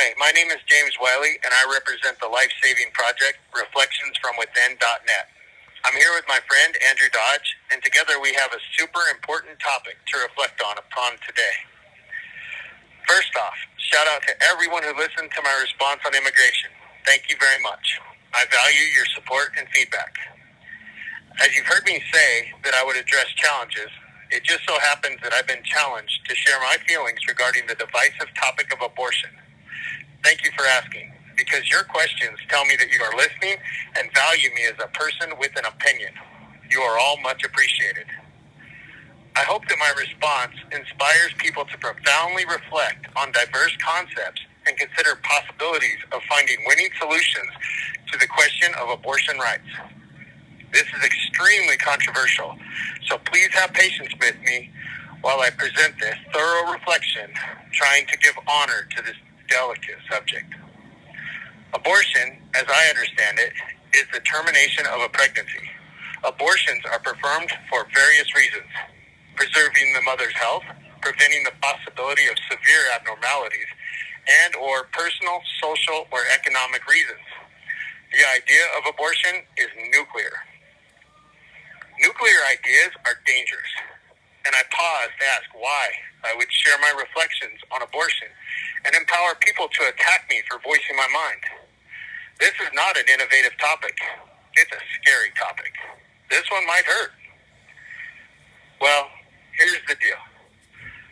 Hi, my name is James Wiley, and I represent the life-saving project, reflectionsfromwithin.net. I'm here with my friend, Andrew Dodge, and together we have a super important topic to reflect upon today. First off, shout out to everyone who listened to my response on immigration. Thank you very much. I value your support and feedback. As you've heard me say that I would address challenges, it just so happens that I've been challenged to share my feelings regarding the divisive topic of abortion. Thank you for asking, because your questions tell me that you are listening and value me as a person with an opinion. You are all much appreciated. I hope that my response inspires people to profoundly reflect on diverse concepts and consider possibilities of finding winning solutions to the question of abortion rights. This is extremely controversial, so please have patience with me while I present this thorough reflection, trying to give honor to this delicate subject. Abortion, as I understand it, is the termination of a pregnancy. Abortions are performed for various reasons: preserving the mother's health, preventing the possibility of severe abnormalities, and or personal, social, or economic reasons. The idea of abortion is nuclear. Nuclear ideas are dangerous, and I pause to ask why I would share my reflections on abortion and empower people to attack me for voicing my mind. This is not an innovative topic. It's a scary topic. This one might hurt. Well, here's the deal.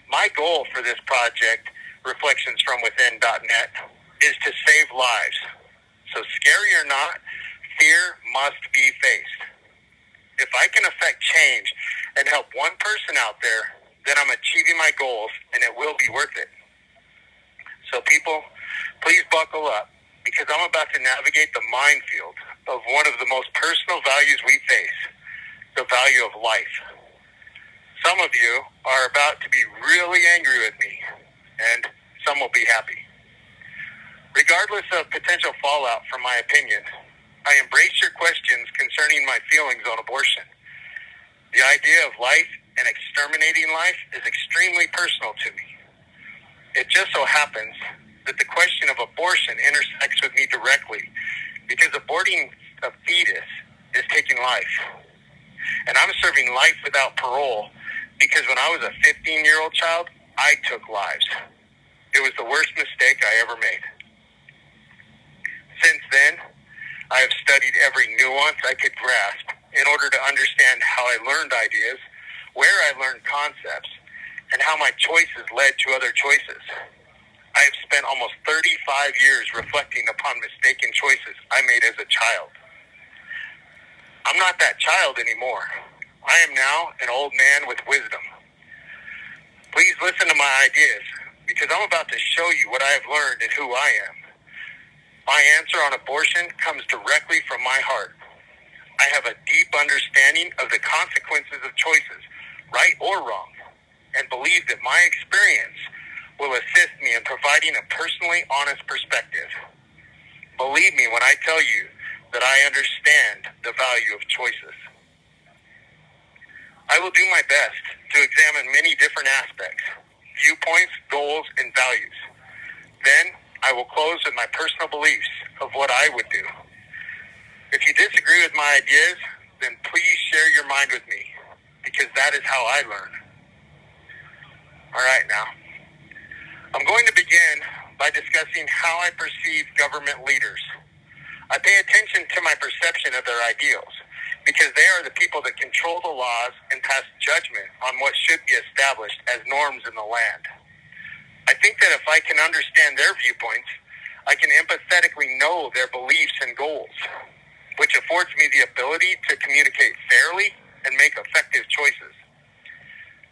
My goal for this project, reflectionsfromwithin.net, is to save lives. So scary or not, fear must be faced. If I can affect change and help one person out there, then I'm achieving my goals, and it will be worth it. So people, please buckle up, because I'm about to navigate the minefield of one of the most personal values we face, the value of life. Some of you are about to be really angry with me, and some will be happy. Regardless of potential fallout from my opinion, I embrace your questions concerning my feelings on abortion. The idea of life and exterminating life is extremely personal to me. It just so happens that the question of abortion intersects with me directly, because aborting a fetus is taking life. And I'm serving life without parole because when I was a 15-year-old child, I took lives. It was the worst mistake I ever made. Since then, I have studied every nuance I could grasp in order to understand how I learned ideas, where I learned concepts, and how my choices led to other choices. I have spent almost 35 years reflecting upon mistaken choices I made as a child. I'm not that child anymore. I am now an old man with wisdom. Please listen to my ideas, because I'm about to show you what I have learned and who I am. My answer on abortion comes directly from my heart. I have a deep understanding of the consequences of choices, right or wrong, and believe that my experience will assist me in providing a personally honest perspective. Believe me when I tell you that I understand the value of choices. I will do my best to examine many different aspects, viewpoints, goals, and values. Then I will close with my personal beliefs of what I would do. If you disagree with my ideas, then please share your mind with me, because that is how I learn. All right, now, I'm going to begin by discussing how I perceive government leaders. I pay attention to my perception of their ideals, because they are the people that control the laws and pass judgment on what should be established as norms in the land. I think that if I can understand their viewpoints, I can empathetically know their beliefs and goals, which affords me the ability to communicate fairly and make effective choices.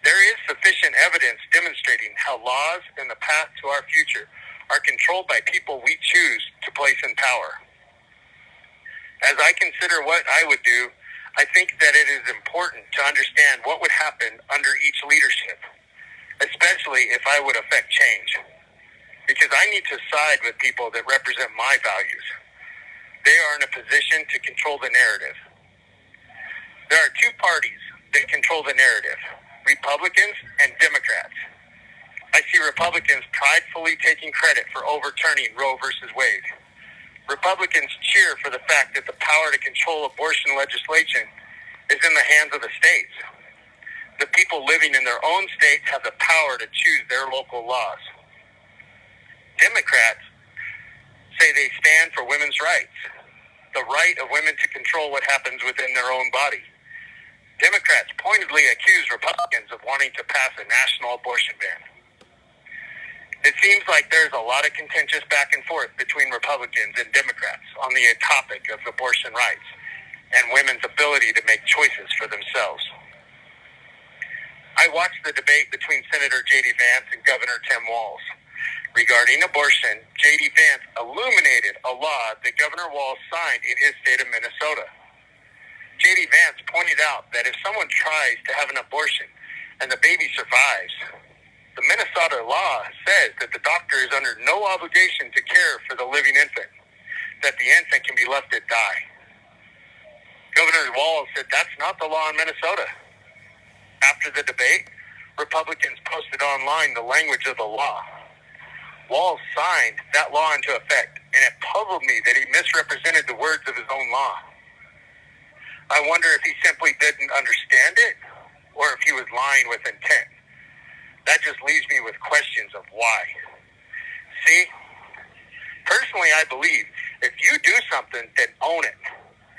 There is sufficient evidence demonstrating how laws and the path to our future are controlled by people we choose to place in power. As I consider what I would do, I think that it is important to understand what would happen under each leadership, especially if I would affect change, because I need to side with people that represent my values. They are in a position to control the narrative. There are two parties that control the narrative: Republicans and Democrats. I see Republicans pridefully taking credit for overturning Roe versus Wade. Republicans cheer for the fact that the power to control abortion legislation is in the hands of the states. The people living in their own states have the power to choose their local laws. Democrats say they stand for women's rights, the right of women to control what happens within their own body. Democrats pointedly accuse Republicans of wanting to pass a national abortion ban. It seems like there's a lot of contentious back and forth between Republicans and Democrats on the topic of abortion rights and women's ability to make choices for themselves. I watched the debate between Senator J.D. Vance and Governor Tim Walz. Regarding abortion, J.D. Vance illuminated a law that Governor Walz signed in his state of Minnesota. J.D. Vance pointed out that if someone tries to have an abortion and the baby survives, the Minnesota law says that the doctor is under no obligation to care for the living infant, that the infant can be left to die. Governor Walz said that's not the law in Minnesota. After the debate, Republicans posted online the language of the law. Walz signed that law into effect, and it puzzled me that he misrepresented the words of his own law. I wonder if he simply didn't understand it, or if he was lying with intent. That just leaves me with questions of why. See, personally I believe if you do something, then own it.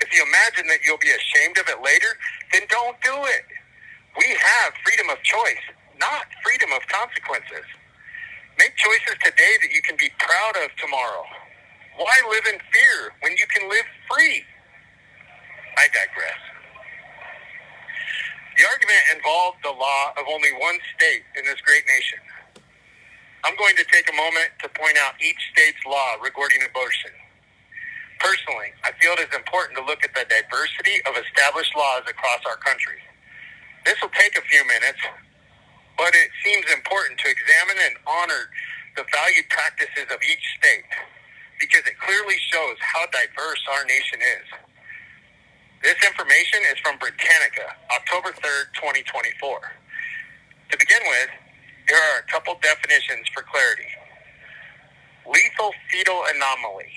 If you imagine that you'll be ashamed of it later, then don't do it. We have freedom of choice, not freedom of consequences. Make choices today that you can be proud of tomorrow. Why live in fear when you can live free? I digress. The argument involved the law of only one state in this great nation. I'm going to take a moment to point out each state's law regarding abortion. Personally, I feel it is important to look at the diversity of established laws across our country. This will take a few minutes, but it seems important to examine and honor the valued practices of each state because it clearly shows how diverse our nation is. This information is from Britannica, October 3rd, 2024. To begin with, here are a couple definitions for clarity. Lethal fetal anomaly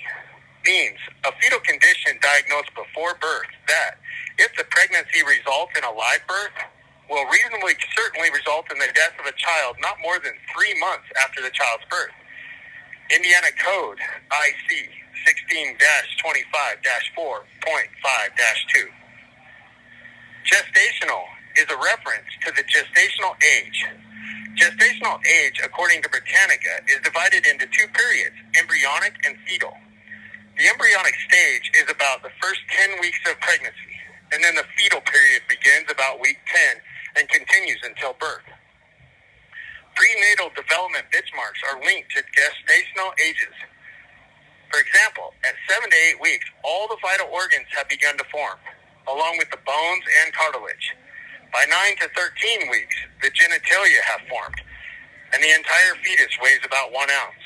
means a fetal condition diagnosed before birth that, if the pregnancy results in a live birth, will reasonably certainly result in the death of a child not more than 3 months after the child's birth. Indiana Code IC 16-25-4.5-2. Gestational is a reference to the gestational age. Gestational age, according to Britannica, is divided into two periods, embryonic and fetal. The embryonic stage is about the first 10 weeks of pregnancy, and then the fetal period begins about week 10 and continues until birth. Prenatal development benchmarks are linked to gestational ages. For example, at 7 to 8 weeks, all the vital organs have begun to form, along with the bones and cartilage. By 9 to 13 weeks, the genitalia have formed, and the entire fetus weighs about 1 ounce.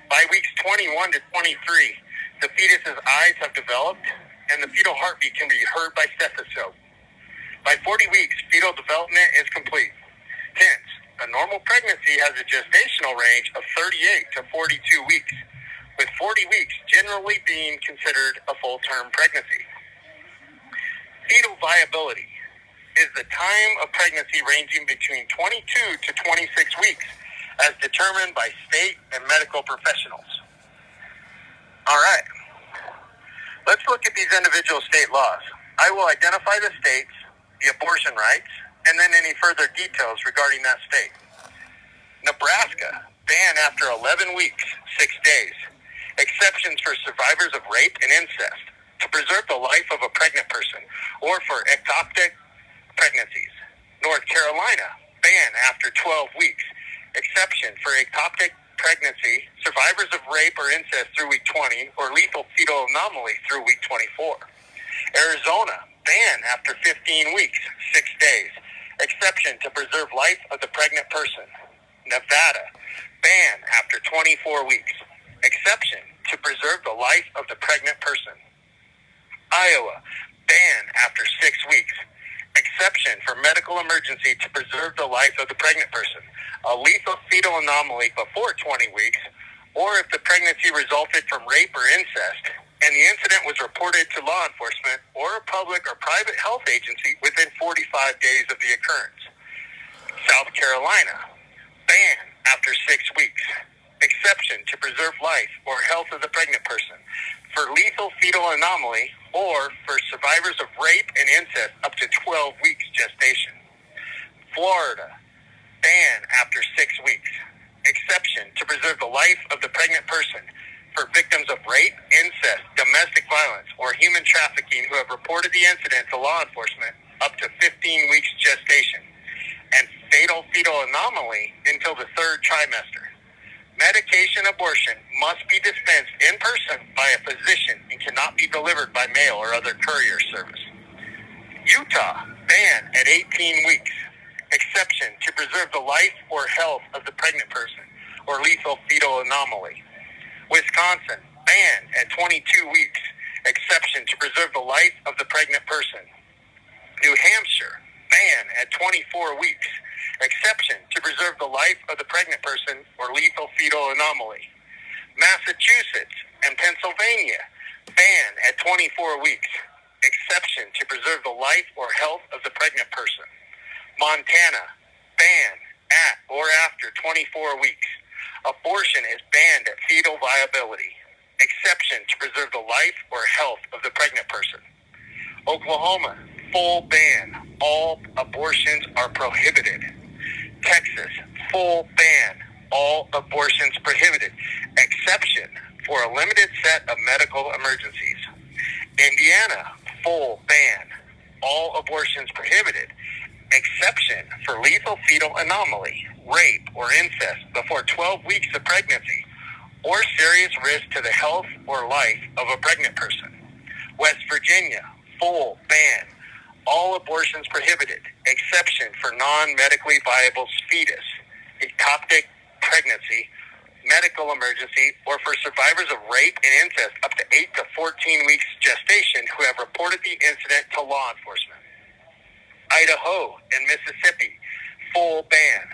By weeks 21 to 23, the fetus's eyes have developed, and the fetal heartbeat can be heard by stethoscope. By 40 weeks, fetal development is complete. Hence, a normal pregnancy has a gestational range of 38 to 42 weeks, with 40 weeks generally being considered a full-term pregnancy. Fetal viability is the time of pregnancy ranging between 22 to 26 weeks, as determined by state and medical professionals. All right, let's look at these individual state laws. I will identify the states, the abortion rights, and then any further details regarding that state. Nebraska, ban after 11 weeks, 6 days. Exceptions for survivors of rape and incest, to preserve the life of a pregnant person, or for ectopic pregnancies. North Carolina, ban after 12 weeks. Exception for ectopic pregnancy, survivors of rape or incest through week 20, or lethal fetal anomaly through week 24. Arizona, ban after 15 weeks, 6 days. Exception to preserve life of the pregnant person. Nevada, ban after 24 weeks. Exception to preserve the life of the pregnant person. Iowa, ban after 6 weeks. Exception for medical emergency to preserve the life of the pregnant person. a lethal fetal anomaly before 20 weeks, or if the pregnancy resulted from rape or incest, and the incident was reported to law enforcement or a public or private health agency within 45 days of the occurrence. South Carolina, ban after 6 weeks. Exception to preserve life or health of the pregnant person for lethal fetal anomaly or for survivors of rape and incest up to 12 weeks gestation. Florida, ban after 6 weeks. Exception to preserve the life of the pregnant person for victims of rape, incest, domestic violence, or human trafficking who have reported the incident to law enforcement up to 15 weeks gestation, and fatal fetal anomaly until the 3rd trimester. Medication abortion must be dispensed in person by a physician and cannot be delivered by mail or other courier service. Utah, ban at 18 weeks. Exception to preserve the life or health of the pregnant person or lethal fetal anomaly. Wisconsin, ban at 22 weeks. Exception to preserve the life of the pregnant person. New Hampshire, ban at 24 weeks. Exception to preserve the life of the pregnant person or lethal fetal anomaly. Massachusetts and Pennsylvania, ban at 24 weeks. Exception to preserve the life or health of the pregnant person. Montana, ban at or after 24 weeks. Abortion is banned at fetal viability. Exception to preserve the life or health of the pregnant person. Oklahoma, full ban. All abortions are prohibited. Texas, full ban. All abortions prohibited. Exception for a limited set of medical emergencies. Indiana, full ban. All abortions prohibited. Exception for lethal fetal anomaly, rape, or incest before 12 weeks of pregnancy, or serious risk to the health or life of a pregnant person. West Virginia, full ban. All abortions prohibited. Exception for non-medically viable fetus, ectopic pregnancy, medical emergency, or for survivors of rape and incest up to 8 to 14 weeks gestation who have reported the incident to law enforcement. Idaho and Mississippi, full ban.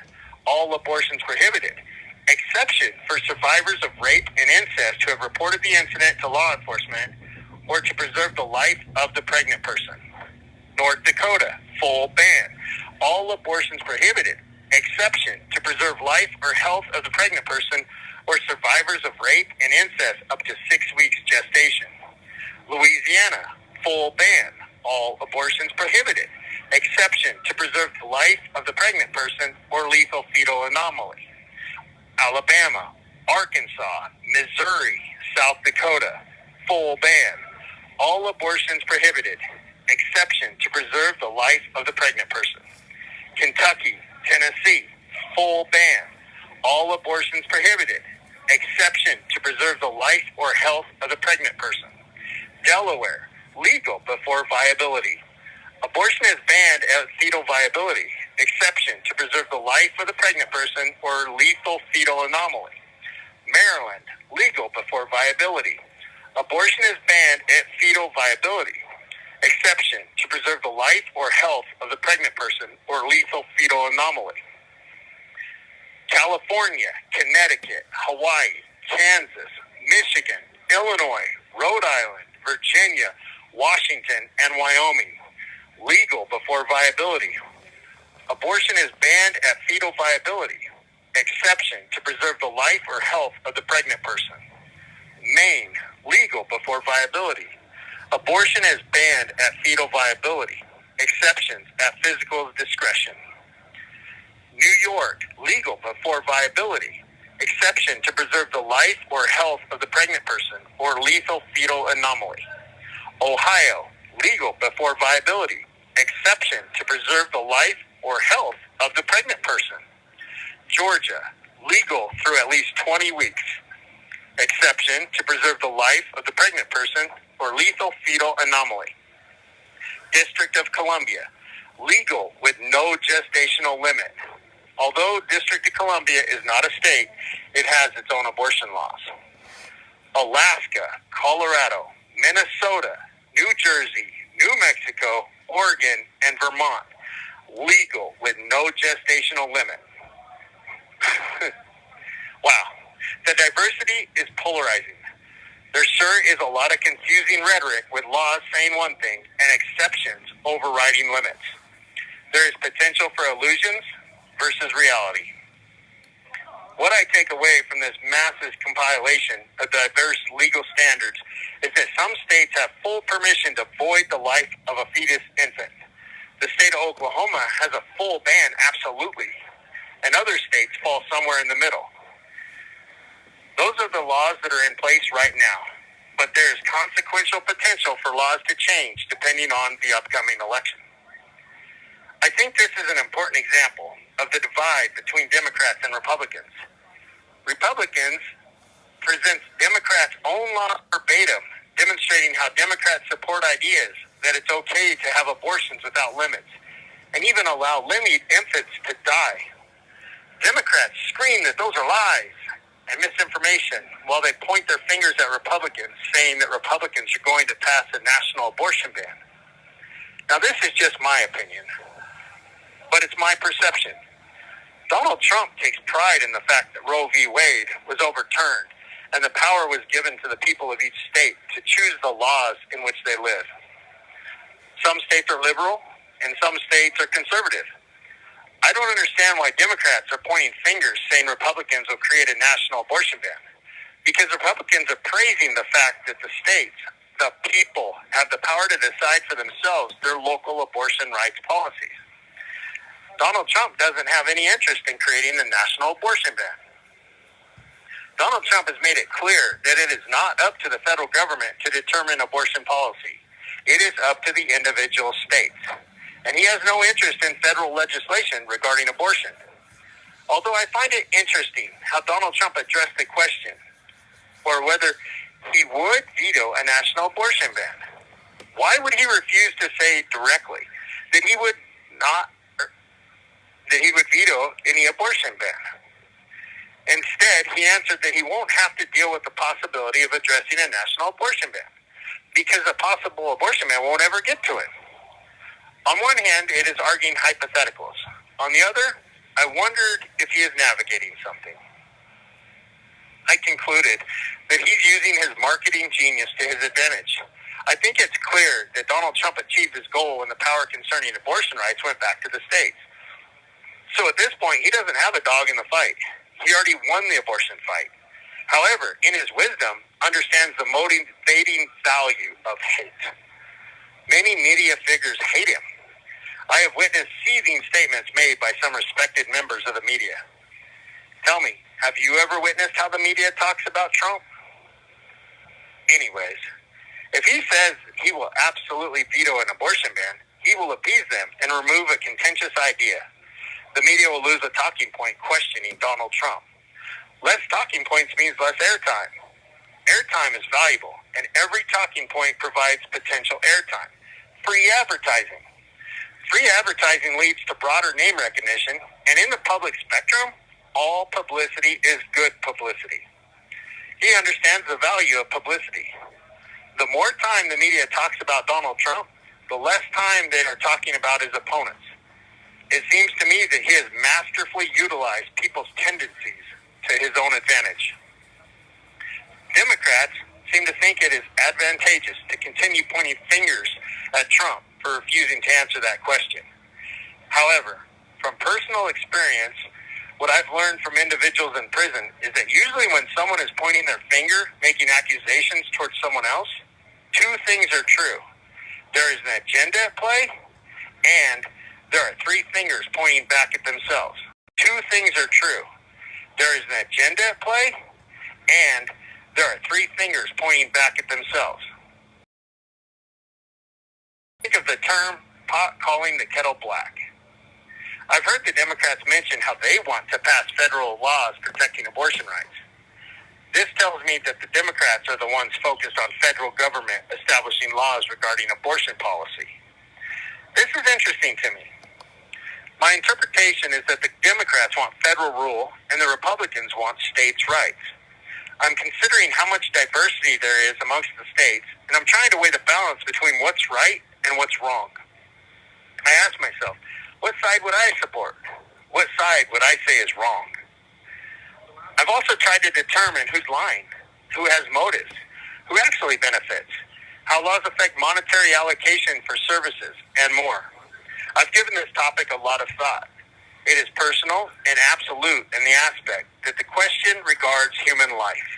All abortions prohibited. Exception for survivors of rape and incest who have reported the incident to law enforcement or to preserve the life of the pregnant person. North Dakota, full ban. All abortions prohibited. Exception to preserve life or health of the pregnant person or survivors of rape and incest up to 6 weeks gestation. Louisiana, full ban. All abortions prohibited. Exception to preserve the life of the pregnant person or lethal fetal anomaly. Alabama, Arkansas, Missouri, South Dakota, full ban. All abortions prohibited. Exception to preserve the life of the pregnant person. Kentucky, Tennessee, full ban. All abortions prohibited. Exception to preserve the life or health of the pregnant person. Delaware, legal before viability. Abortion is banned at fetal viability. Exception to preserve the life of the pregnant person or lethal fetal anomaly. Maryland, legal before viability. Abortion is banned at fetal viability. Exception to preserve the life or health of the pregnant person or lethal fetal anomaly. California, Connecticut, Hawaii, Kansas, Michigan, Illinois, Rhode Island, Virginia, Washington, and Wyoming, legal before viability. Abortion is banned at fetal viability. Exception to preserve the life or health of the pregnant person. Maine, legal before viability. Abortion is banned at fetal viability. Exceptions at physical discretion. New York, legal before viability. Exception to preserve the life or health of the pregnant person or lethal fetal anomaly. Ohio, legal before viability. Exception to preserve the life or health of the pregnant person. Georgia, legal through at least 20 weeks. Exception to preserve the life of the pregnant person or lethal fetal anomaly. District of Columbia, legal with no gestational limit. Although District of Columbia is not a state, it has its own abortion laws. Alaska, Colorado, Minnesota, New Jersey, New Mexico, Oregon, and Vermont, legal with no gestational limit. Wow, the diversity is polarizing. There sure is a lot of confusing rhetoric with laws saying one thing and exceptions overriding limits. There is potential for illusions versus reality. What I take away from this massive compilation of diverse legal standards is that some states have full permission to void the life of a fetus infant. The state of Oklahoma has a full ban, absolutely, and other states fall somewhere in the middle. Those are the laws that are in place right now, but there is consequential potential for laws to change depending on the upcoming election. I think this is an important example of the divide between Democrats and Republicans. Republicans presents Democrats' own law verbatim, demonstrating how Democrats support ideas that it's okay to have abortions without limits, and even allow limited infants to die. Democrats scream that those are lies and misinformation, while they point their fingers at Republicans, saying that Republicans are going to pass a national abortion ban. Now, this is just my opinion, but it's my perception. Donald Trump takes pride in the fact that Roe v. Wade was overturned and the power was given to the people of each state to choose the laws in which they live. Some states are liberal and some states are conservative. I don't understand why Democrats are pointing fingers saying Republicans will create a national abortion ban, because Republicans are praising the fact that the states, the people, have the power to decide for themselves their local abortion rights policies. Donald Trump doesn't have any interest in creating a national abortion ban. Donald Trump has made it clear that it is not up to the federal government to determine abortion policy. It is up to the individual states. And he has no interest in federal legislation regarding abortion. Although I find it interesting how Donald Trump addressed the question, or whether he would veto a national abortion ban. Why would he refuse to say directly that he would veto any abortion ban? Instead, he answered that he won't have to deal with the possibility of addressing a national abortion ban, because a possible abortion ban won't ever get to it. On one hand, it is arguing hypotheticals. On the other, I wondered if he is navigating something. I concluded that he's using his marketing genius to his advantage. I think it's clear that Donald Trump achieved his goal when the power concerning abortion rights went back to the states. So at this point, he doesn't have a dog in the fight. He already won the abortion fight. However, in his wisdom, understands the motivating value of hate. Many media figures hate him. I have witnessed seething statements made by some respected members of the media. Tell me, have you ever witnessed how the media talks about Trump? Anyways, if he says he will absolutely veto an abortion ban, he will appease them and remove a contentious idea. The media will lose a talking point questioning Donald Trump. Less talking points means less airtime. Airtime is valuable, and every talking point provides potential airtime. Free advertising. Free advertising leads to broader name recognition, and in the public spectrum, all publicity is good publicity. He understands the value of publicity. The more time the media talks about Donald Trump, the less time they are talking about his opponents. It seems to me that he has masterfully utilized people's tendencies to his own advantage. Democrats seem to think it is advantageous to continue pointing fingers at Trump for refusing to answer that question. However, from personal experience, what I've learned from individuals in prison is that usually when someone is pointing their finger, making accusations towards someone else, two things are true. There is an agenda at play, and there are three fingers pointing back at themselves. Two things are true. There is an agenda at play, and there are three fingers pointing back at themselves. Think of the term pot calling the kettle black. I've heard the Democrats mention how they want to pass federal laws protecting abortion rights. This tells me that the Democrats are the ones focused on federal government establishing laws regarding abortion policy. This is interesting to me. My interpretation is that the Democrats want federal rule and the Republicans want states' rights. I'm considering how much diversity there is amongst the states, and I'm trying to weigh the balance between what's right and what's wrong. I ask myself, what side would I support? What side would I say is wrong? I've also tried to determine who's lying, who has motives, who actually benefits, how laws affect monetary allocation for services, and more. I've given this topic a lot of thought. It is personal and absolute in the aspect that the question regards human life.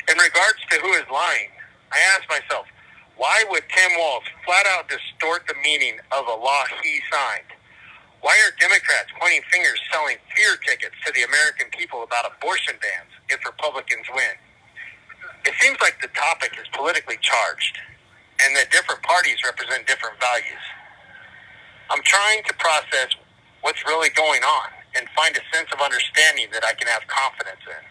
In regards to who is lying, I ask myself, why would Tim Walz flat out distort the meaning of a law he signed? Why are Democrats pointing fingers selling fear tickets to the American people about abortion bans if Republicans win? It seems like the topic is politically charged and that different parties represent different values. I'm trying to process what's really going on and find a sense of understanding that I can have confidence in.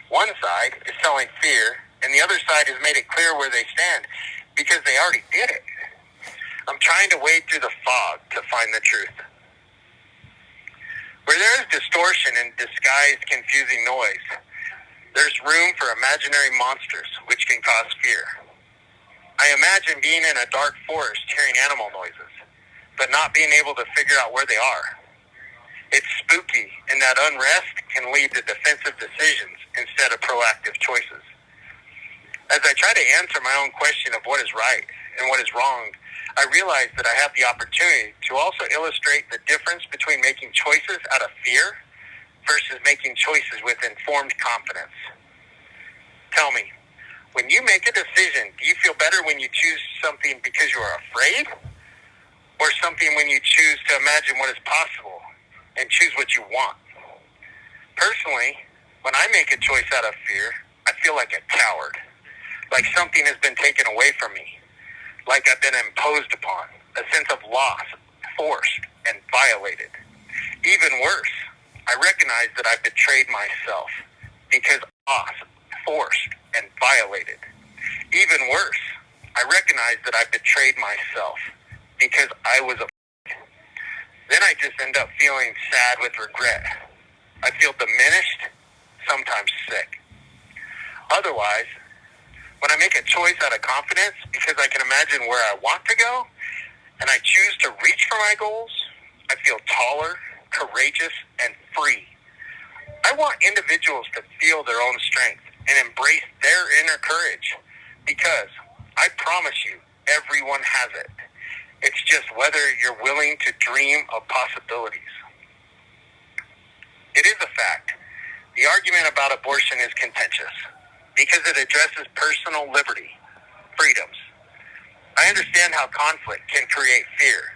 One side is selling fear, and the other side has made it clear where they stand because they already did it. I'm trying to wade through the fog to find the truth. Where there is distortion and disguised confusing noise, there's room for imaginary monsters which can cause fear. I imagine being in a dark forest hearing animal noises, but not being able to figure out where they are. It's spooky, and that unrest can lead to defensive decisions instead of proactive choices. As I try to answer my own question of what is right and what is wrong, I realize that I have the opportunity to also illustrate the difference between making choices out of fear versus making choices with informed confidence. Tell me, when you make a decision, do you feel better when you choose something because you are afraid, or something when you choose to imagine what is possible and choose what you want? Personally, when I make a choice out of fear, I feel like a coward, like something has been taken away from me, like I've been imposed upon, a sense of loss, forced, and violated. Even worse, I recognize that I've betrayed myself because lost, forced, and violated. Even worse, I recognize that I've betrayed myself because I was a Then I just end up feeling sad with regret. I feel diminished, sometimes sick. Otherwise, when I make a choice out of confidence because I can imagine where I want to go and I choose to reach for my goals, I feel taller, courageous, and free. I want individuals to feel their own strength and embrace their inner courage because I promise you, everyone has it. It's just whether you're willing to dream of possibilities. It is a fact. The argument about abortion is contentious because it addresses personal liberty, freedoms. I understand how conflict can create fear,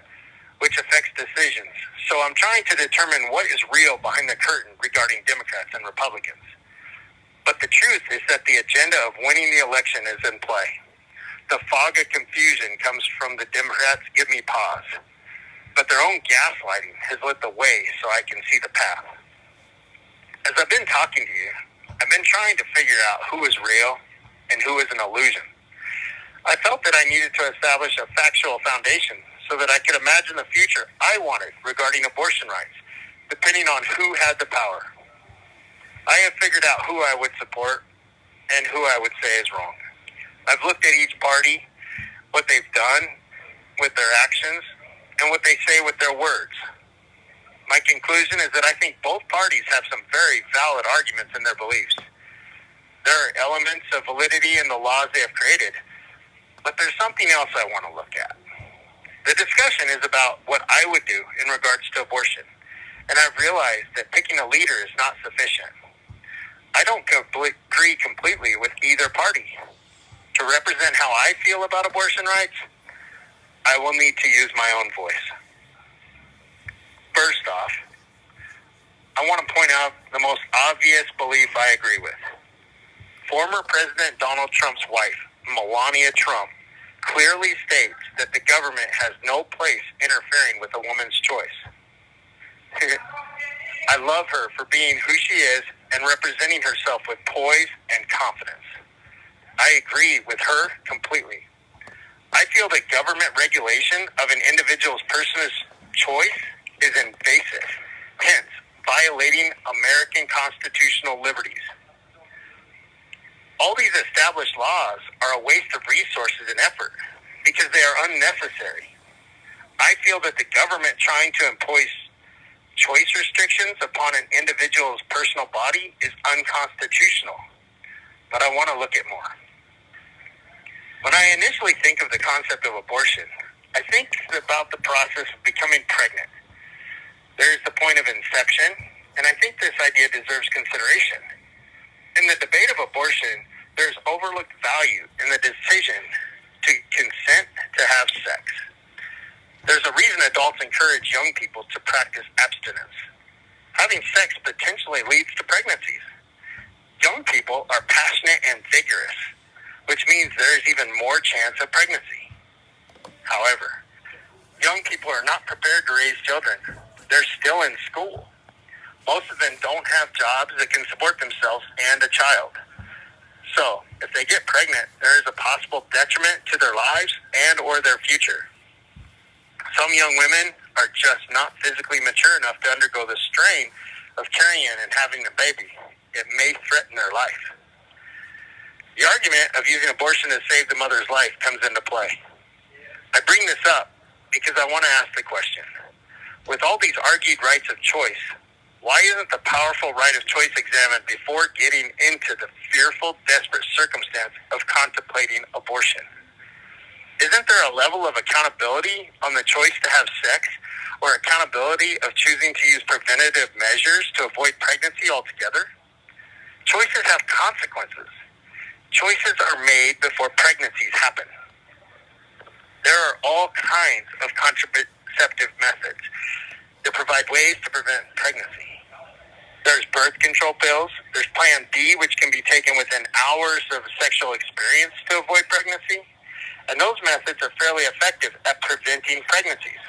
which affects decisions. So I'm trying to determine what is real behind the curtain regarding Democrats and Republicans. But the truth is that the agenda of winning the election is in play. The fog of confusion comes from the Democrats give me pause. But their own gaslighting has lit the way so I can see the path. As I've been talking to you, I've been trying to figure out who is real and who is an illusion. I felt that I needed to establish a factual foundation so that I could imagine the future I wanted regarding abortion rights, depending on who had the power. I have figured out who I would support and who I would say is wrong. I've looked at each party, what they've done with their actions, and what they say with their words. My conclusion is that I think both parties have some very valid arguments in their beliefs. There are elements of validity in the laws they have created, but there's something else I want to look at. The discussion is about what I would do in regards to abortion, and I've realized that picking a leader is not sufficient. I don't agree completely with either party. To represent how I feel about abortion rights, I will need to use my own voice. First off, I want to point out the most obvious belief I agree with. Former President Donald Trump's wife, Melania Trump, clearly states that the government has no place interfering with a woman's choice. I love her for being who she is and representing herself with poise and confidence. I agree with her completely. I feel that government regulation of an individual's person's choice is invasive, hence violating American constitutional liberties. All these established laws are a waste of resources and effort because they are unnecessary. I feel that the government trying to impose choice restrictions upon an individual's personal body is unconstitutional. But I want to look at more. When I initially think of the concept of abortion, I think about the process of becoming pregnant. There is the point of inception, and I think this idea deserves consideration. In the debate of abortion, there's overlooked value in the decision to consent to have sex. There's a reason adults encourage young people to practice abstinence. Having sex potentially leads to pregnancies. Young people are passionate and vigorous, which means there is even more chance of pregnancy. However, young people are not prepared to raise children. They're still in school. Most of them don't have jobs that can support themselves and a child. So, if they get pregnant, there is a possible detriment to their lives and or their future. Some young women are just not physically mature enough to undergo the strain of carrying and having a baby. It may threaten their life. The argument of using abortion to save the mother's life comes into play. I bring this up because I want to ask the question. With all these argued rights of choice, why isn't the powerful right of choice examined before getting into the fearful, desperate circumstance of contemplating abortion? Isn't there a level of accountability on the choice to have sex, or accountability of choosing to use preventative measures to avoid pregnancy altogether? Choices have consequences. Choices are made before pregnancies happen. There are all kinds of contraceptive methods that provide ways to prevent pregnancy. There's birth control pills. There's Plan B, which can be taken within hours of sexual experience to avoid pregnancy. And those methods are fairly effective at preventing pregnancies.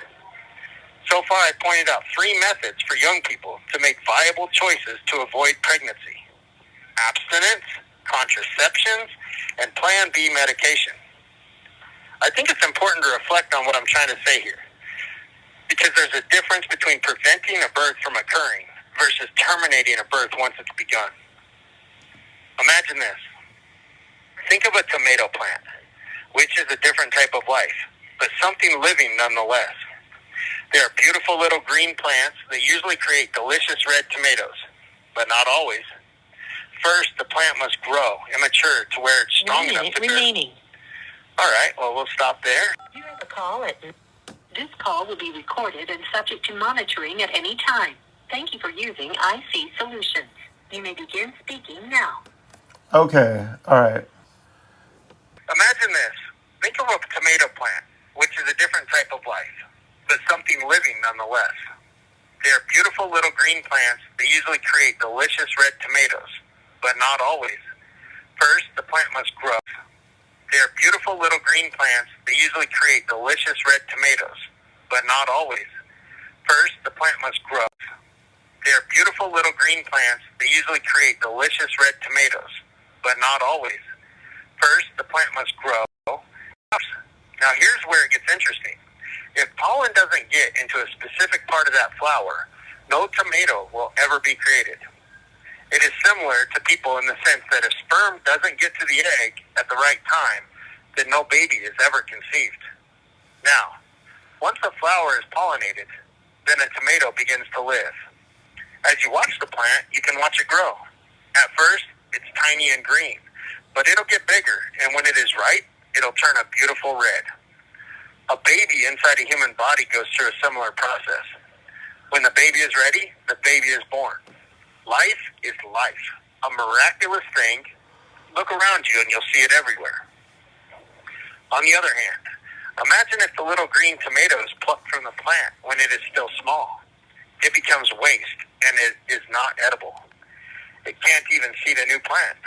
So far, I pointed out 3 methods for young people to make viable choices to avoid pregnancy: abstinence, contraceptions, and Plan B medication. I think it's important to reflect on what I'm trying to say here, because there's a difference between preventing a birth from occurring versus terminating a birth once it's begun. Imagine this. Think of a tomato plant, which is a different type of life, but something living nonetheless. They are beautiful little green plants that usually create delicious red tomatoes, but not always. First, the plant must grow and mature to where it's strong enough to remaining. All right, well, we'll stop there. You have a call at... This call will be recorded and subject to monitoring at any time. Thank you for using IC Solutions. You may begin speaking now. Okay, all right. Imagine this. Think of a tomato plant, which is a different type of life, but something living nonetheless. They are beautiful little green plants that usually create delicious red tomatoes, but not always. First, the plant must grow. They are beautiful little green plants that usually create delicious red tomatoes, but not always. First, the plant must grow. They are beautiful little green plants that usually create delicious red tomatoes, but not always. First, the plant must grow. Now here's where it gets interesting. If pollen doesn't get into a specific part of that flower, no tomato will ever be created. It is similar to people in the sense that if sperm doesn't get to the egg at the right time, then no baby is ever conceived. Now, once the flower is pollinated, then a tomato begins to live. As you watch the plant, you can watch it grow. At first, it's tiny and green, but it'll get bigger, and when it is ripe, it'll turn a beautiful red. A baby inside a human body goes through a similar process. When the baby is ready, the baby is born. Life is life, a miraculous thing. Look around you and you'll see it everywhere. On the other hand, imagine if the little green tomato is plucked from the plant when it is still small. It becomes waste and it is not edible. It can't even seed a new plant.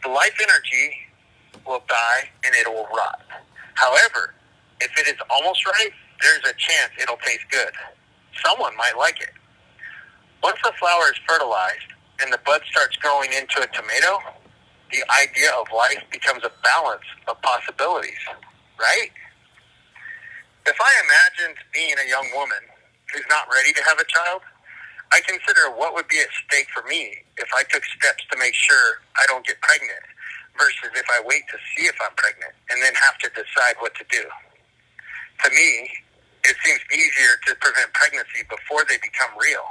The life energy will die and it will rot. However, if it is almost ripe, there's a chance it'll taste good. Someone might like it. Once the flower is fertilized and the bud starts growing into a tomato, the idea of life becomes a balance of possibilities, right? If I imagined being a young woman who's not ready to have a child, I consider what would be at stake for me if I took steps to make sure I don't get pregnant versus if I wait to see if I'm pregnant and then have to decide what to do. To me, it seems easier to prevent pregnancy before they become real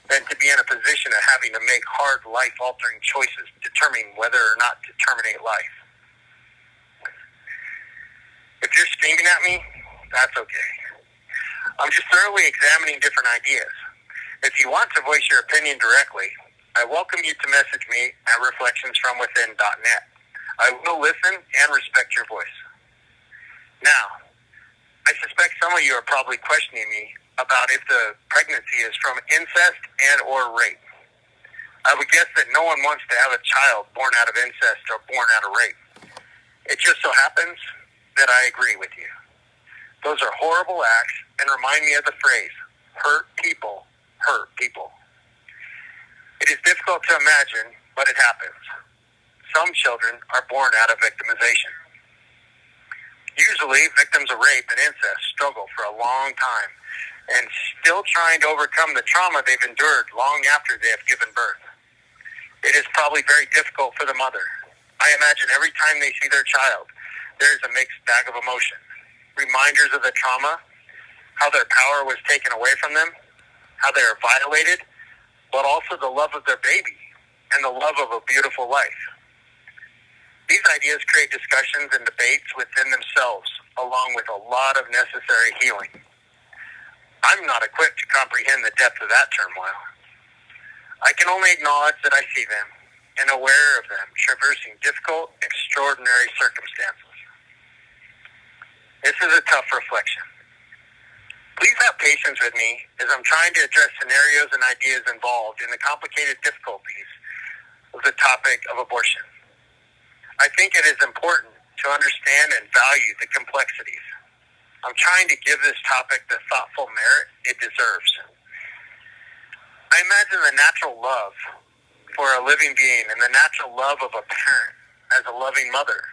than to be in a position of having to make hard, life-altering choices determining whether or not to terminate life. If you're screaming at me, that's okay. I'm just thoroughly examining different ideas. If you want to voice your opinion directly, I welcome you to message me at reflectionsfromwithin.net. I will listen and respect your voice. Now, I suspect some of you are probably questioning me about if the pregnancy is from incest and or rape. I would guess that no one wants to have a child born out of incest or born out of rape. It just so happens that I agree with you. Those are horrible acts and remind me of the phrase, hurt people hurt people. It is difficult to imagine, but it happens. Some children are born out of victimization. Usually, victims of rape and incest struggle for a long time and still trying to overcome the trauma they've endured long after they have given birth. It is probably very difficult for the mother. I imagine every time they see their child, there is a mixed bag of emotion. Reminders of the trauma, how their power was taken away from them, how they are violated, but also the love of their baby and the love of a beautiful life. These ideas create discussions and debates within themselves, along with a lot of necessary healing. I'm not equipped to comprehend the depth of that turmoil. I can only acknowledge that I see them and aware of them traversing difficult, extraordinary circumstances. This is a tough reflection. Please have patience with me as I'm trying to address scenarios and ideas involved in the complicated difficulties of the topic of abortion. I think it is important to understand and value the complexities. I'm trying to give this topic the thoughtful merit it deserves. I imagine the natural love for a living being and the natural love of a parent as a loving mother,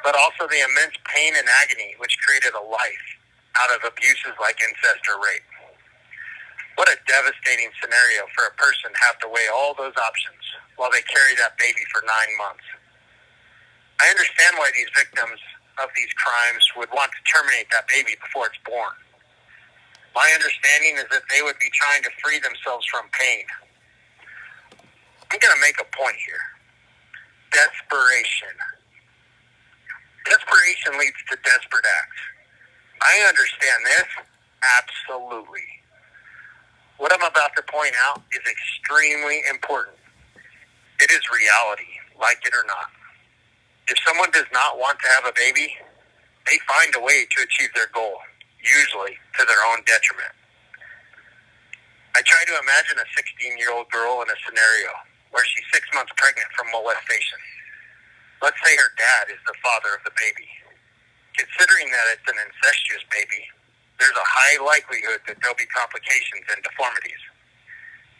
but also the immense pain and agony which created a life out of abuses like incest or rape. What a devastating scenario for a person to have to weigh all those options while they carry that baby for 9 months. I understand why these victims of these crimes would want to terminate that baby before it's born. My understanding is that they would be trying to free themselves from pain. I'm going to make a point here. Desperation. Desperation leads to desperate acts. I understand this, absolutely. What I'm about to point out is extremely important. It is reality, like it or not. If someone does not want to have a baby, they find a way to achieve their goal, usually to their own detriment. I try to imagine a 16-year-old girl in a scenario where she's 6 months pregnant from molestation. Let's say her dad is the father of the baby. Considering that it's an incestuous baby, there's a high likelihood that there'll be complications and deformities.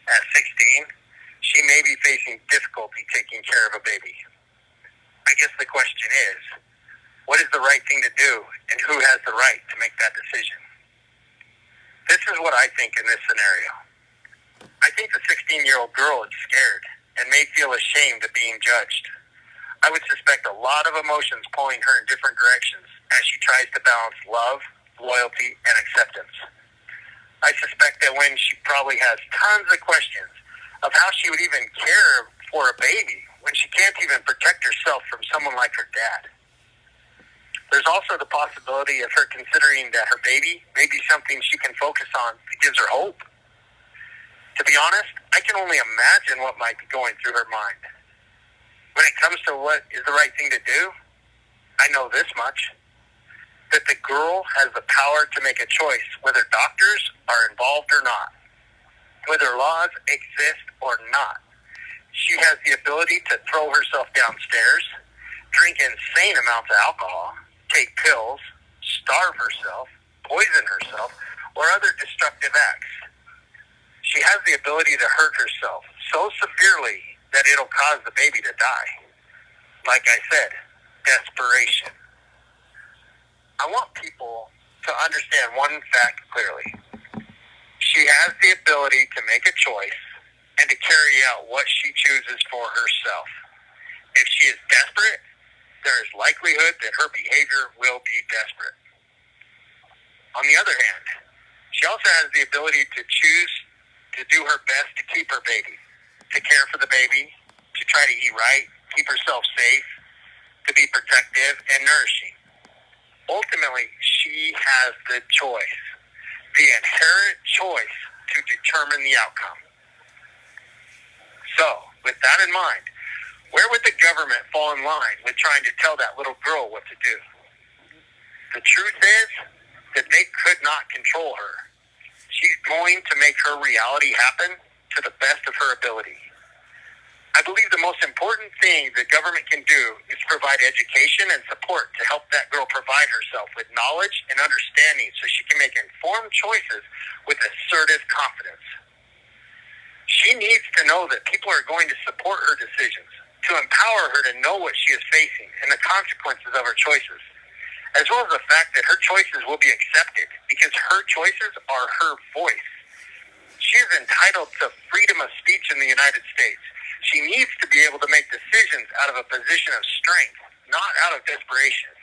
At 16, she may be facing difficulty taking care of a baby. I guess the question is, what is the right thing to do, and who has the right to make that decision? This is what I think in this scenario. I think the 16-year-old girl is scared and may feel ashamed of being judged. I would suspect a lot of emotions pulling her in different directions as she tries to balance love, loyalty, and acceptance. I suspect that when she probably has tons of questions of how she would even care for a baby when she can't even protect herself from someone like her dad. There's also the possibility of her considering that her baby may be something she can focus on that gives her hope. To be honest, I can only imagine what might be going through her mind. When it comes to what is the right thing to do, I know this much, that the girl has the power to make a choice whether doctors are involved or not, whether laws exist or not. She has the ability to throw herself downstairs, drink insane amounts of alcohol, take pills, starve herself, poison herself, or other destructive acts. She has the ability to hurt herself so severely that it'll cause the baby to die. Like I said, desperation. I want people to understand one fact clearly. She has the ability to make a choice and to carry out what she chooses for herself. If she is desperate, there is likelihood that her behavior will be desperate. On the other hand, she She also has the ability to choose to do her best to keep her baby, to care for the baby, to try to eat right, keep herself safe, to be protective and nourishing. Ultimately, she has the choice, the inherent choice to determine the outcome. So, with that in mind, where would the government fall in line with trying to tell that little girl what to do? The truth is that they could not control her. She's going to make her reality happen to the best of her ability. I believe the most important thing the government can do is provide education and support to help that girl provide herself with knowledge and understanding so she can make informed choices with assertive confidence. She needs to know that people are going to support her decisions, to empower her to know what she is facing and the consequences of her choices, as well as the fact that her choices will be accepted because her choices are her voice. She is entitled to freedom of speech in the United States. She needs to be able to make decisions out of a position of strength, not out of desperation.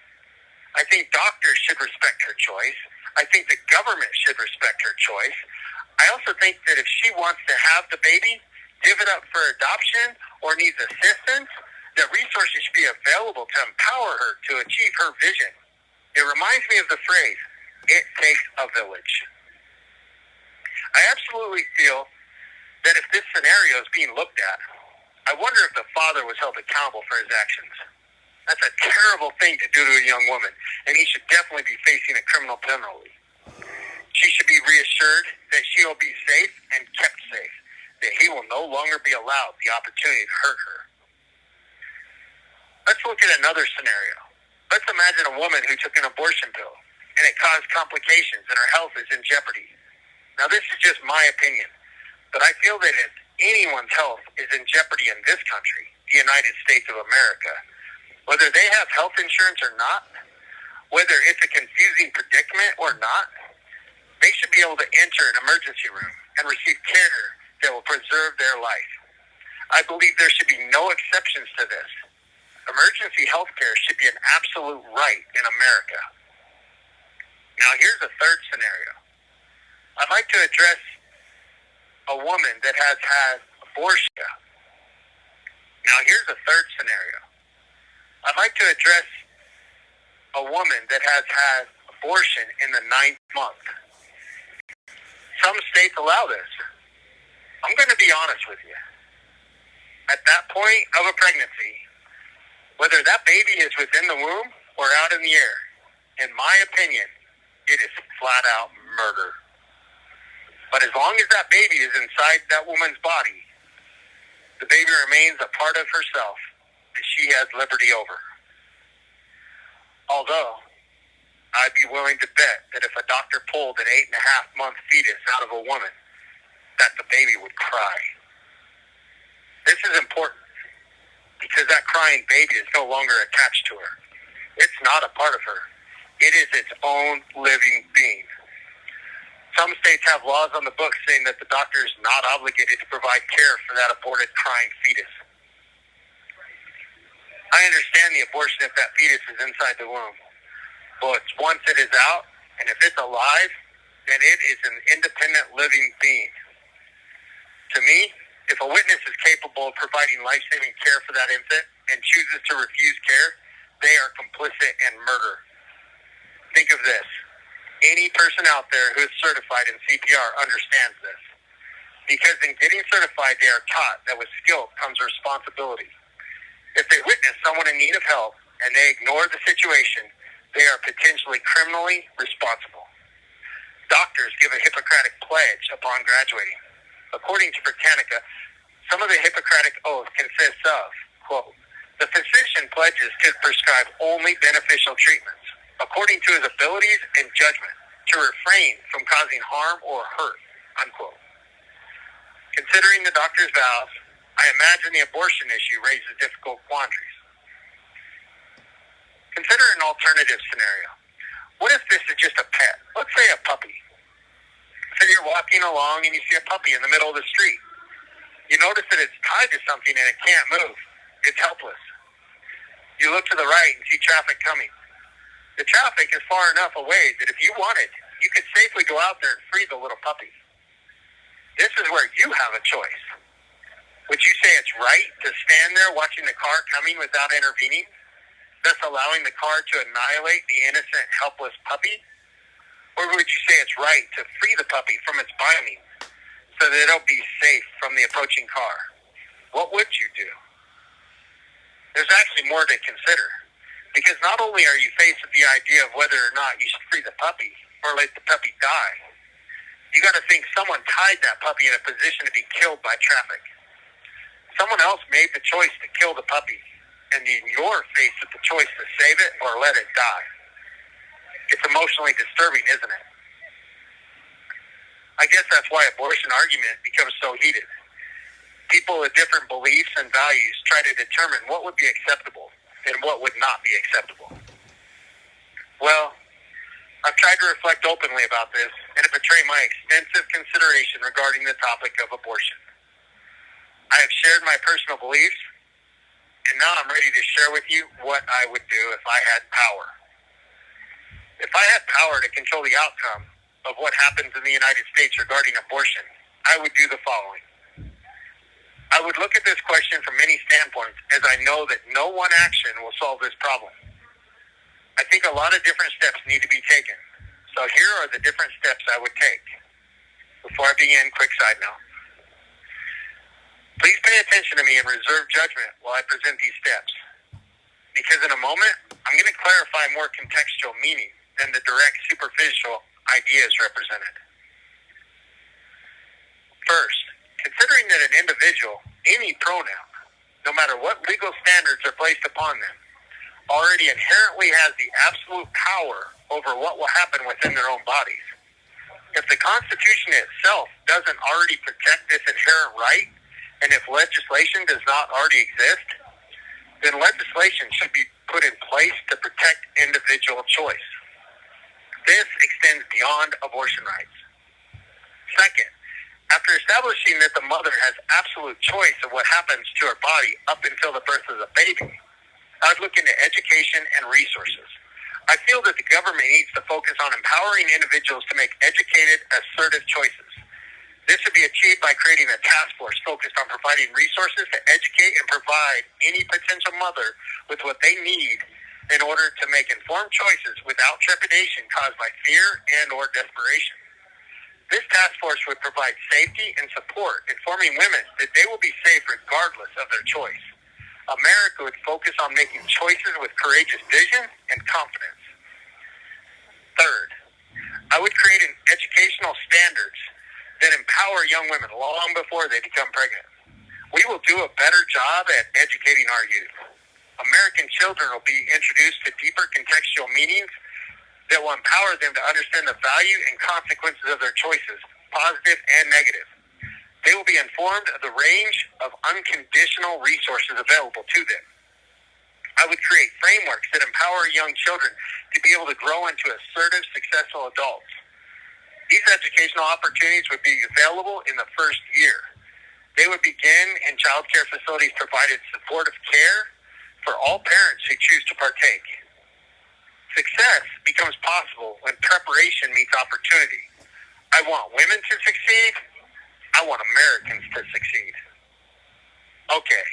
I think doctors should respect her choice. I think the government should respect her choice. I also think that if she wants to have the baby, give it up for adoption, or needs assistance, that resources should be available to empower her to achieve her vision. It reminds me of the phrase, it takes a village. I absolutely feel that if this scenario is being looked at, I wonder if the father was held accountable for his actions. That's a terrible thing to do to a young woman, and he should definitely be facing a criminal penalty. She should be reassured that she will be safe and kept safe, that he will no longer be allowed the opportunity to hurt her. Let's look at another scenario. Let's imagine a woman who took an abortion pill, and it caused complications and her health is in jeopardy. Now, this is just my opinion, but I feel that if anyone's health is in jeopardy in this country, the United States of America, whether they have health insurance or not, whether it's a confusing predicament or not, they should be able to enter an emergency room and receive care that will preserve their life. I believe there should be no exceptions to this. Emergency health care should be an absolute right in America. Now, here's a third scenario. I'd like to address a woman that has had abortion. Now, here's a third scenario. I'd like to address a woman that has had abortion in the 9th month. Some states allow this. I'm going to be honest with you. At that point of a pregnancy, whether that baby is within the womb or out in the air, in my opinion, it is flat out murder. But as long as that baby is inside that woman's body, the baby remains a part of herself that she has liberty over. Although, I'd be willing to bet that if a doctor pulled an 8.5-month fetus out of a woman, that the baby would cry. This is important because that crying baby is no longer attached to her. It's not a part of her. It is its own living being. Some states have laws on the books saying that the doctor is not obligated to provide care for that aborted crying fetus. I understand the abortion if that fetus is inside the womb. But once it is out, and if it's alive, then it is an independent living being. To me, if a witness is capable of providing life-saving care for that infant and chooses to refuse care, they are complicit in murder. Think of this. Any person out there who is certified in CPR understands this. Because in getting certified, they are taught that with skill comes responsibility. If they witness someone in need of help and they ignore the situation, they are potentially criminally responsible. Doctors give a Hippocratic pledge upon graduating. According to Britannica, some of the Hippocratic oath consists of, quote, the physician pledges to prescribe only beneficial treatments, according to his abilities and judgment, to refrain from causing harm or hurt, unquote. Considering the doctor's vows, I imagine the abortion issue raises difficult quandaries. Consider an alternative scenario. What if this is just a pet? Let's say a puppy. So you're walking along and you see a puppy in the middle of the street. You notice that it's tied to something and it can't move. It's helpless. You look to the right and see traffic coming. The traffic is far enough away that if you wanted, you could safely go out there and free the little puppy. This is where you have a choice. Would you say it's right to stand there watching the car coming without intervening, thus allowing the car to annihilate the innocent, helpless puppy? Or would you say it's right to free the puppy from its binding so that it'll be safe from the approaching car? What would you do? There's actually more to consider, because not only are you faced with the idea of whether or not you should free the puppy or let the puppy die, you got to think someone tied that puppy in a position to be killed by traffic. Someone else made the choice to kill the puppy, and then you're faced with the choice to save it or let it die. It's emotionally disturbing, isn't it? I guess that's why abortion argument becomes so heated. People with different beliefs and values try to determine what would be acceptable and what would not be acceptable. Well, I've tried to reflect openly about this and to portray my extensive consideration regarding the topic of abortion. I have shared my personal beliefs, and now I'm ready to share with you what I would do if I had power. If I had power to control the outcome of what happens in the United States regarding abortion, I would do the following. I would look at this question from many standpoints, as I know that no one action will solve this problem. I think a lot of different steps need to be taken. So here are the different steps I would take. Before I begin, quick side note. Please pay attention to me and reserve judgment while I present these steps, because in a moment, I'm going to clarify more contextual meaning than the direct superficial ideas represented. First, considering that an individual, any pronoun, no matter what legal standards are placed upon them, already inherently has the absolute power over what will happen within their own bodies. If the Constitution itself doesn't already protect this inherent right, and if legislation does not already exist, then legislation should be put in place to protect individual choice. This extends beyond abortion rights. Second, after establishing that the mother has absolute choice of what happens to her body up until the birth of the baby, I'd look into education and resources. I feel that the government needs to focus on empowering individuals to make educated, assertive choices. This would be achieved by creating a task force focused on providing resources to educate and provide any potential mother with what they need in order to make informed choices without trepidation caused by fear and or desperation. This task force would provide safety and support, informing women that they will be safe regardless of their choice. America would focus on making choices with courageous vision and confidence. Third, I would create an educational standards that empower young women long before they become pregnant. We will do a better job at educating our youth. American children will be introduced to deeper contextual meanings that will empower them to understand the value and consequences of their choices, positive and negative. They will be informed of the range of unconditional resources available to them. I would create frameworks that empower young children to be able to grow into assertive, successful adults. These educational opportunities would be available in the first year. They would begin in child care facilities providing supportive care for all parents who choose to partake. Success becomes possible when preparation meets opportunity. I want women to succeed. I want Americans to succeed. Okay.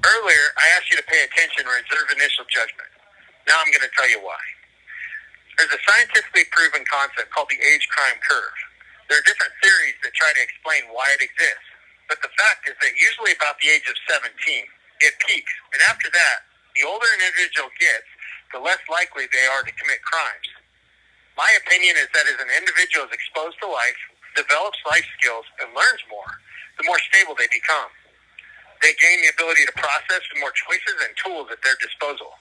Earlier, I asked you to pay attention and reserve initial judgment. Now I'm going to tell you why. There's a scientifically proven concept called the age crime curve. There are different theories that try to explain why it exists, but the fact is that usually about the age of 17, it peaks, and after that, the older an individual gets, the less likely they are to commit crimes. My opinion is that as an individual is exposed to life, develops life skills, and learns more, the more stable they become. They gain the ability to process with more choices and tools at their disposal.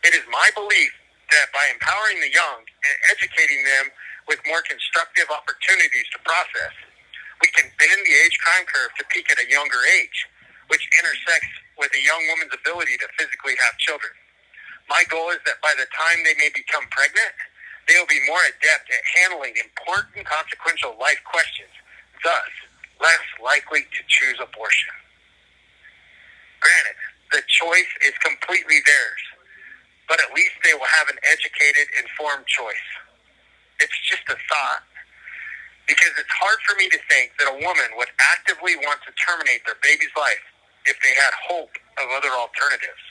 It is my belief that by empowering the young and educating them with more constructive opportunities to process, we can bend the age crime curve to peak at a younger age, which intersects with a young woman's ability to physically have children. My goal is that by the time they may become pregnant, they will be more adept at handling important consequential life questions, thus less likely to choose abortion. Granted, the choice is completely theirs, but at least they will have an educated, informed choice. It's just a thought. Because it's hard for me to think that a woman would actively want to terminate their baby's life if they had hope of other alternatives.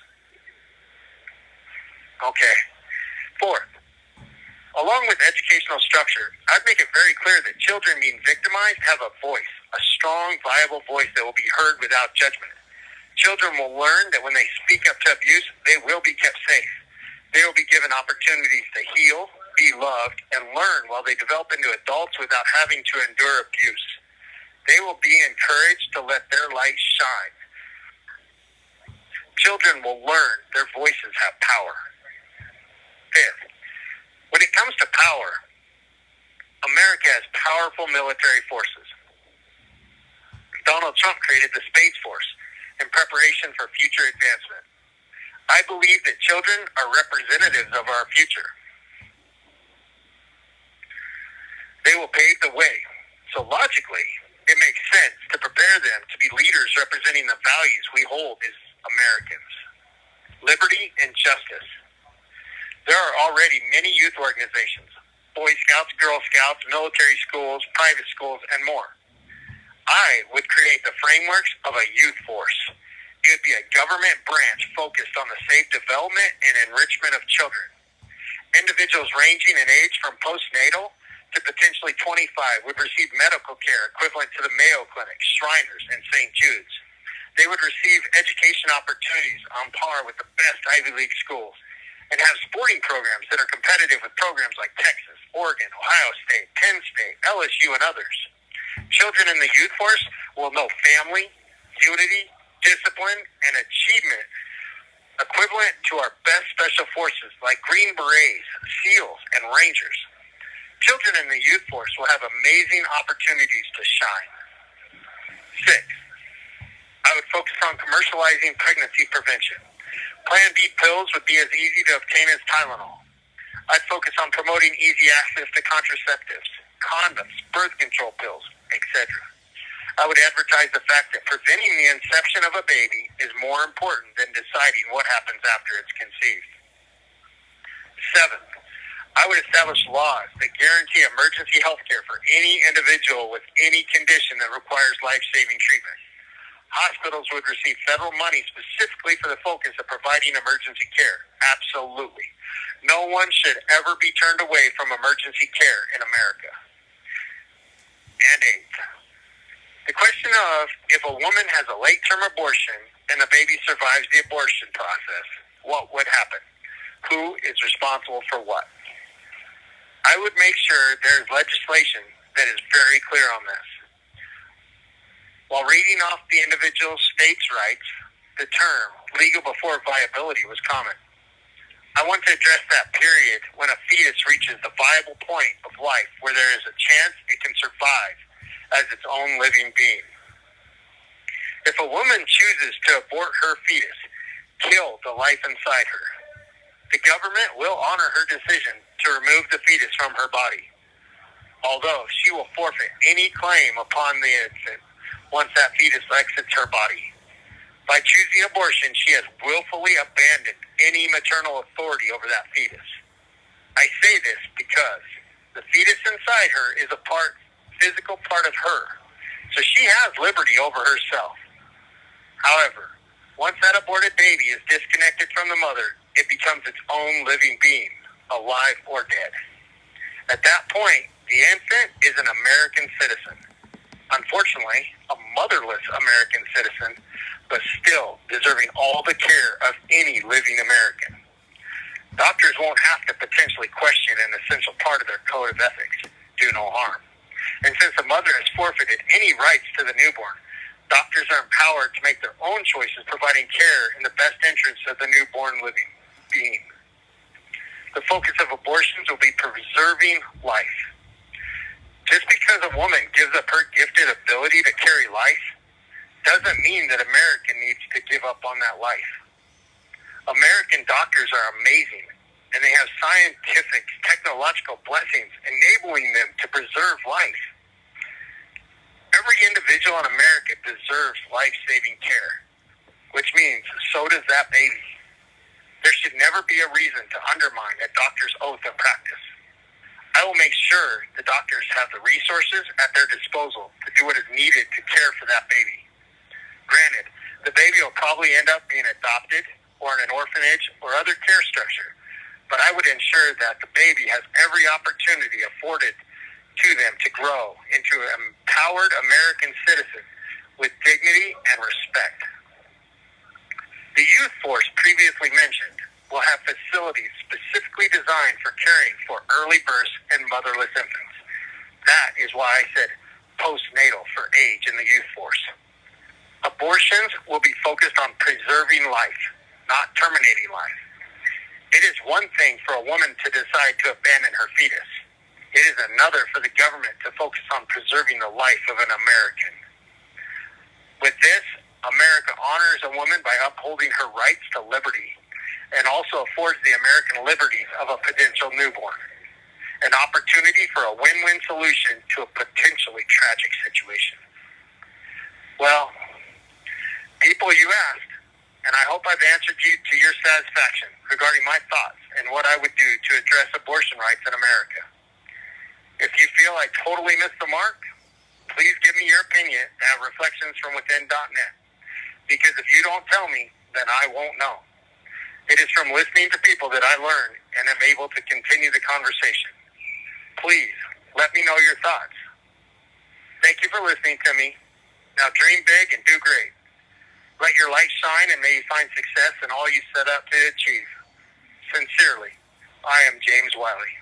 Okay. Fourth, along with educational structure, I'd make it very clear that children being victimized have a voice, a strong, viable voice that will be heard without judgment. Children will learn that when they speak up to abuse, they will be kept safe. They will be given opportunities to heal, be loved, and learn while they develop into adults without having to endure abuse. They will be encouraged to let their light shine. Children will learn their voices have power. Fifth, when it comes to power, America has powerful military forces. Donald Trump created the Space Force in preparation for future advancement. I believe that children are representatives of our future. They will pave the way. So logically, it makes sense to prepare them to be leaders representing the values we hold as Americans. Liberty and justice. There are already many youth organizations, Boy Scouts, Girl Scouts, military schools, private schools, and more. I would create the frameworks of a youth force. It would be a government branch focused on the safe development and enrichment of children. Individuals ranging in age from postnatal to potentially 25 would receive medical care equivalent to the Mayo Clinic, Shriners, and St. Jude's. They would receive education opportunities on par with the best Ivy League schools and have sporting programs that are competitive with programs like Texas, Oregon, Ohio State, Penn State, LSU, and others. Children in the youth force will know family, unity, discipline, and achievement equivalent to our best special forces like Green Berets, SEALs, and Rangers. Children in the youth force will have amazing opportunities to shine. 6, I would focus on commercializing pregnancy prevention. Plan B pills would be as easy to obtain as Tylenol. I'd focus on promoting easy access to contraceptives, condoms, birth control pills, etc. I would advertise the fact that preventing the inception of a baby is more important than deciding what happens after it's conceived. 7, I would establish laws that guarantee emergency health care for any individual with any condition that requires life-saving treatment. Hospitals would receive federal money specifically for the focus of providing emergency care. Absolutely. No one should ever be turned away from emergency care in America. And 8, the question of if a woman has a late-term abortion and the baby survives the abortion process, what would happen? Who is responsible for what? I would make sure there is legislation that is very clear on this. While reading off the individual states' rights, the term legal before viability was common. I want to address that period when a fetus reaches the viable point of life where there is a chance it can survive as its own living being. If a woman chooses to abort her fetus, kill the life inside her, the government will honor her decision to remove the fetus from her body, although she will forfeit any claim upon the infant once that fetus exits her body. By choosing abortion, she has willfully abandoned any maternal authority over that fetus. I say this because the fetus inside her is a physical part of her, so she has liberty over herself. However, once that aborted baby is disconnected from the mother, it becomes its own living being, alive or dead. At that point, the infant is an American citizen. Unfortunately, a motherless American citizen, but still deserving all the care of any living American. Doctors won't have to potentially question an essential part of their code of ethics, do no harm. And since the mother has forfeited any rights to the newborn, doctors are empowered to make their own choices, providing care in the best interest of the newborn living being. The focus of abortions will be preserving life. Just because a woman gives up her gifted ability to carry life doesn't mean that America needs to give up on that life. American doctors are amazing, and they have scientific, technological blessings enabling them to preserve life. Every individual in America deserves life-saving care, which means so does that baby. There should never be a reason to undermine a doctor's oath of practice. I will make sure the doctors have the resources at their disposal to do what is needed to care for that baby. Granted, the baby will probably end up being adopted or in an orphanage or other care structure, but I would ensure that the baby has every opportunity afforded to them to grow into an empowered American citizen with dignity and respect. The youth force previously mentioned will have facilities specifically designed for caring for early births and motherless infants. That is why I said postnatal for age in the youth force. Abortions will be focused on preserving life, not terminating life. It is one thing for a woman to decide to abandon her fetus. It is another for the government to focus on preserving the life of an American. With this, America honors a woman by upholding her rights to liberty and also affords the American liberties of a potential newborn. An opportunity for a win-win solution to a potentially tragic situation. Well, people, you asked, and I hope I've answered you to your satisfaction regarding my thoughts and what I would do to address abortion rights in America. If you feel I totally missed the mark, please give me your opinion at reflectionsfromwithin.net. Because if you don't tell me, then I won't know. It is from listening to people that I learn and am able to continue the conversation. Please, let me know your thoughts. Thank you for listening to me. Now dream big and do great. Let your light shine and may you find success in all you set out to achieve. Sincerely, I am James Wiley.